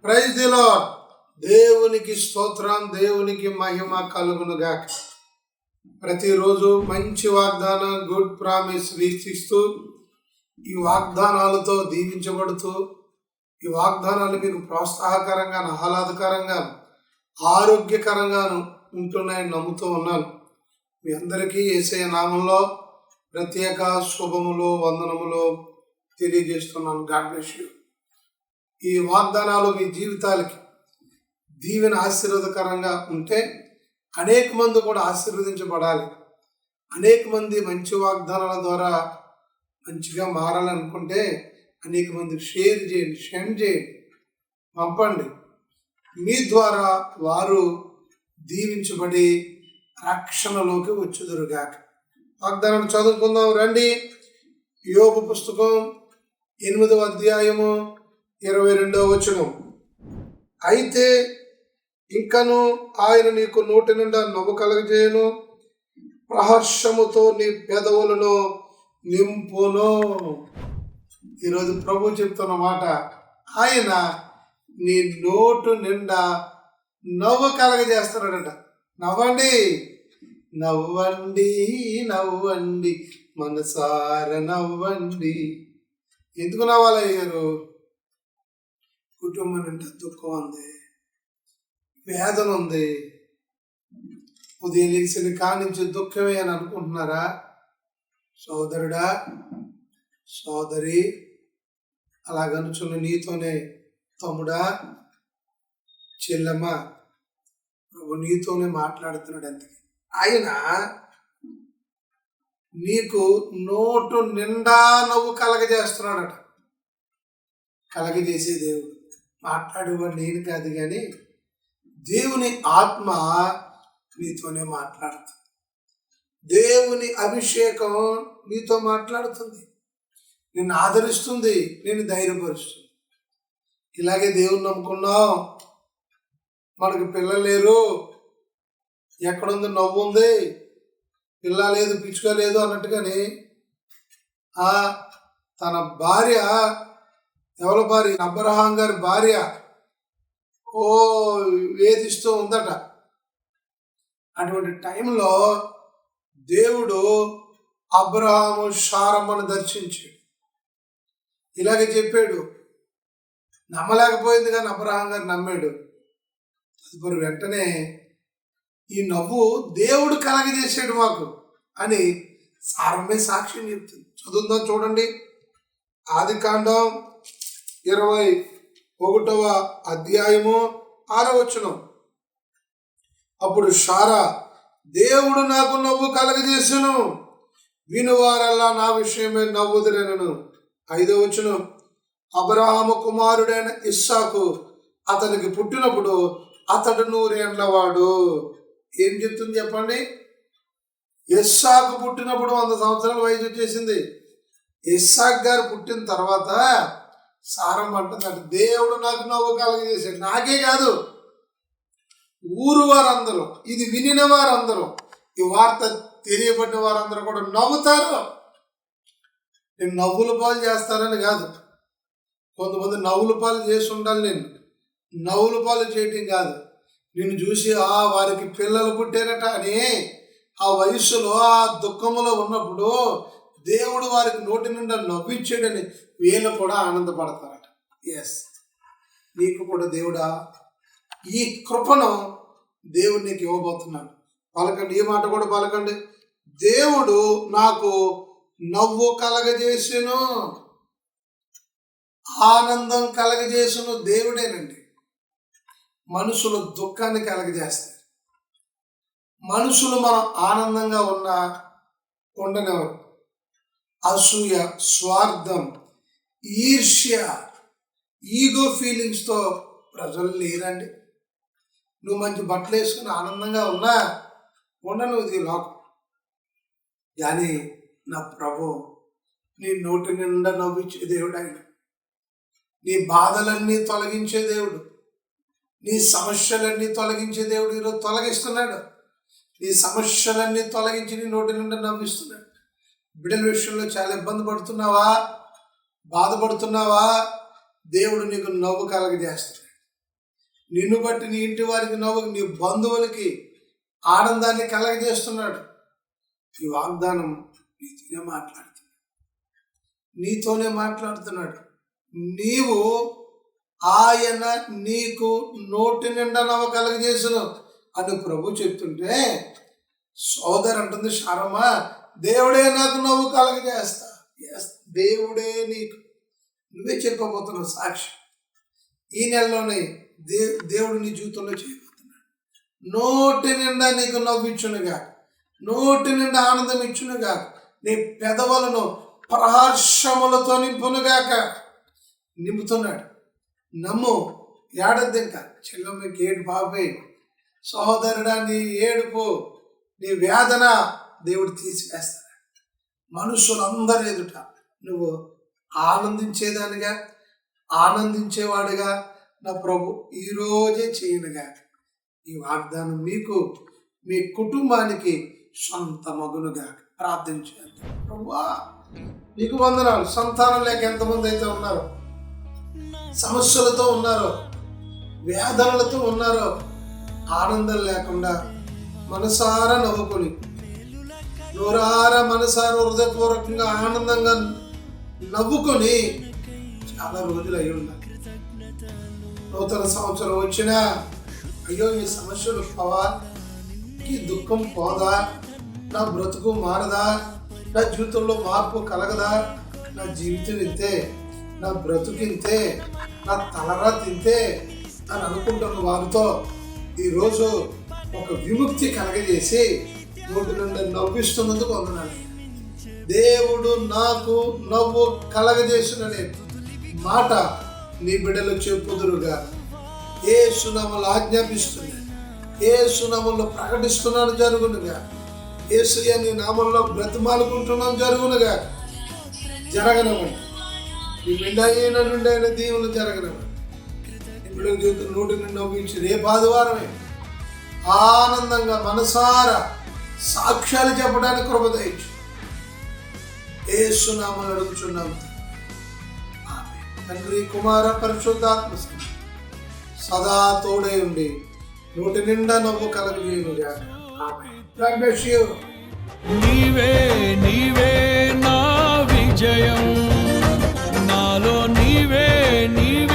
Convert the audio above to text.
Praise the lord. దేవునికి స్తోత్రం, దేవునికి మహిమ కలుగునుగాక. ప్రతిరోజు మంచి వాగ్దానం, గుడ్ ప్రామిస్ వీక్షిస్తూ ఈ వాగ్దానాలతో దీవించబడుతూ ఈ వాగ్దానాలు మీకు ప్రోత్సాహకరంగా, ఆహ్లాదకరంగా, ఆరోగ్యకరంగాను ఉంటున్నాయని నమ్ముతూ ఉన్నాను. మీ అందరికీ యేసయ్య నామంలో ప్రత్యేక శుభములు, వందనములు తెలియజేస్తున్నాను. God bless you. ఈ వాగ్దానాలు మీ జీవితాలకి దీవెన ఆశీర్వాదకరంగా ఉంటే అనేక మంది కూడా ఆశీర్వదించబడాలి. అనేక మంది మంచి వాగ్దానాల ద్వారా మంచిగా మారాలనుకుంటే అనేక మందికి షేర్ చేయండి, సెండ్ చేయండి, పంపండి. మీ ద్వారా వారు దీవించబడి రక్షణలోకి వచ్చుదురుగాక. వాగ్దానం చదువుకుందాం రండి. యోబు పుస్తకం 8వ అధ్యాయము 22వ వచనం. అయితే ఇంకను ఆయన నీకు నోటి నిండా నవ్వు కలగజేయను, ప్రహర్షముతో నీ పెదవులను నింపును. ఈరోజు ప్రభు చెప్తున్న మాట, ఆయన నీ నోటు నిండా నవ్వు కలగజేస్తున్నాడట. నవ్వండి, నవ్వండి, నవ్వండి, మనసార నవ్వండి. ఎందుకు నవ్వాలయ్యారు? కుటుంబం నిండా దుఃఖం ఉంది, వేదన ఉంది. ఉదయం లేచిన కానించి దుఃఖమే అని అనుకుంటున్నారా? సోదరుడా, సోదరి, అలాగనుచున్న నీతోనే తమ్ముడా, చెల్లమ్మ, ప్రభు నీతోనే మాట్లాడుతున్నాడు. అందుకే ఆయన నీకు నోటు నిండా నవ్వు కలగజేస్తున్నాడట. కలగజేసే దేవుడు, మాట్లాడేవాడు నేను కాదు, కానీ దేవుని ఆత్మ నీతోనే మాట్లాడుతుంది. దేవుని అభిషేకం నీతో మాట్లాడుతుంది, నిన్ను ఆదరిస్తుంది, నిన్ను ధైర్యపరుస్తుంది. ఇలాగే దేవుని నమ్ముకున్నాం, మనకు పిల్లలు లేరు, ఎక్కడుంది నవ్వు ఉంది, పిల్ల లేదు, పిచ్చుక లేదు అన్నట్టుగానే తన భార్య, ఎవరి భార్య? అబ్రహాం గారి భార్య వేధిస్తూ ఉందట. అటువంటి టైంలో దేవుడు అబ్రహాము శారమ్మను దర్శించాడు. ఇలాగే చెప్పాడు. నమ్మలేకపోయింది, కానీ అబ్రహాం గారు నమ్మాడు. తదుపరి వెంటనే ఈ నవ్వు దేవుడు కలగజేసాడు మాకు అని సారమ్మే సాక్ష్యం చెప్తుంది. చదువుందా చూడండి. ఆదికాండం 21వ అధ్యాయము 6వ వచనం. అప్పుడు శారా, దేవుడు నాకు నవ్వు కలగజేసెను, వినువారల్లా నా విషయమే నవ్వుదురెనను. 5వ వచనం. అబ్రహాము కుమారుడైన ఇస్సాకు అతనికి పుట్టినప్పుడు అతడు 100 ఏండ్లవాడు. ఏం చెప్తుంది చెప్పండి? ఇస్సాకు పుట్టినప్పుడు 100 సంవత్సరాల వయసు వచ్చేసింది. ఇస్సాక్ గారు పుట్టిన తర్వాత సారమ్మ అంటున్నాడు, దేవుడు నాకు నవ్వు కలగజేశాడు. నాకే కాదు, ఊరు వారందరూ, ఇది వినిన వారందరూ, ఈ వార్త తెలియబడిన వారందరూ కూడా నవ్వుతారు. నేను నవ్వుల పాలు చేస్తారని కాదు, కొంతమంది నవ్వుల పాలు చేసి ఉండాలి. నేను నవ్వుల పాలు చేయటం కాదు, నిన్ను చూసి వారికి పిల్లలు పుట్టారట అని ఆ వయస్సులో, ఆ దుఃఖములో ఉన్నప్పుడు దేవుడు వారికి నోటి నిండా నవ్వించాడని వీళ్ళు కూడా ఆనందపడతారట. ఎస్, నీకు కూడా దేవుడా ఈ కృపను దేవుడు నీకు ఇవ్వబోతున్నాడు. పలకండి, ఈ మాట కూడా పలకండి. దేవుడు నాకు నవ్వు కలగజేసెను, ఆనందం కలగజేసెను. దేవుడేనండి మనుషులు దుఃఖాన్ని కలగజేస్తారు. మనుషులు మనం ఆనందంగా ఉండనివ్వరు. అసూయ, స్వార్థం, ఈర్ష్య, ఈగో ఫీలింగ్స్తో ప్రజలు లేరండి. నువ్వు మంచి బట్టలు వేసుకుని ఆనందంగా ఉండను ఇది లోకం. కానీ నా ప్రభు నీ నోటి నిండా నవ్వించే దేవుడు ఆయన. నీ బాధలన్నీ తొలగించే దేవుడు, నీ సమస్యలన్నీ తొలగించే దేవుడు ఈరోజు తొలగిస్తున్నాడు. నీ సమస్యలన్నీ తొలగించి నీ నోటి నిండా నవ్విస్తున్నాడు. బిడ్డల విషయంలో చాలా ఇబ్బంది పడుతున్నావా, బాధపడుతున్నావా? దేవుడు నీకు నవ్వు కలగజేస్తాడు. నిన్ను బట్టి నీ ఇంటి వారికి నవ్వు, నీ బంధువులకి ఆనందాన్ని కలగజేస్తున్నాడు. ఈ వాగ్దానం నీతోనే మాట్లాడుతున్నాడు. నీవు ఆయన నీకు నోటి నిండా నవ్వు కలగజేసును అని ప్రభు చెప్తుంటే, సోదరు అంటుంది శారమ్మ, దేవుడే నాకు నవ్వు కలగజేస్తా. దేవుడే నీకు, నువ్వే చెప్పబోతున్నావు సాక్షి. ఈ నెలలోనే దేవుడు నీ జీవితంలో చేయబోతున్నాడు. నోటి నిండా నీకు నవ్విచ్చునుగా, నోటి నిండా ఆనందం ఇచ్చునుగా, నీ పెదవులను ప్రహర్షములతో నింపునుగాక. నింపుతున్నాడు. నమ్ము, ఏడద్దు ఇంకా. చెల్లమ్మకి ఏడు బాబాయ్, సహోదరుడా నీ ఏడుపు, నీ వేదన దేవుడు తీసివేస్తాడు. మనుషులందరి ఎదుట నువ్వు ఆనందించేదానిగా, ఆనందించేవాడుగా నా ప్రభు ఈరోజే చేయనుగా. ఈ వాగ్దానం మీకు, మీ కుటుంబానికి సొంత మగునుగా ప్రార్థించాను. ప్రభువా నీకు వందనాలు. సంతానం లేక ఎంతమంది అయితే ఉన్నారో, సమస్యలతో ఉన్నారో, వేదనలతో ఉన్నారో, ఆనందం లేకుండా మనసారా నవ్వుకొని, నోరారా మనసారా హృదయపూర్వకంగా ఆనందంగా నవ్వుకొని చాలా రోజులు అయి ఉన్నారు. నూతన సంవత్సరం వచ్చినా అయ్యో ఈ సమస్యలు పోవా, ఈ దుఃఖం పోదా, నా బ్రతుకు మారదా, నా జీవితంలో మార్పు కలగదా, నా జీవితం ఇంతే, నా బ్రతుకింతే, నా తలరా తింతే అని అనుకుంటున్న వారితో ఈరోజు ఒక విముక్తి కలగజేసి నోటి నుండి నవ్విస్తున్నందుకు వందనాలు. దేవుడు నాకు నవ్వు కలగజేసిననే మాట నీ బిడ్డలు చెప్పుదురుగా. యేసు నామములో ఆజ్ఞాపిస్తున్నాను, యేసు నామములో ప్రకటిస్తున్నాను జరుగునుగా. యేసయ్య నీ నామంలో బ్రతిమాలుకుంటున్నాను జరుగునుగా. జరగనవండి. నీ నిండైన నుండైన దీవులు జరగనవండి. ఇప్పుడు జీవితం నోటి నుండి నవ్వించి రేపు ఆదివారమే ఆనందంగా మనసారా సాక్ష్యాలు చెప్పడానికి కృప దయచు. యేసు నామములో అడుగుచున్నాము. తండ్రి, కుమార, పరిశుద్ధాత్మ సదా తోడై ఉండి నోటి నిండా నవ్వు కలగజేయునుగా. నీవే నీవే నా విజయం, నాలో నీవే నీవే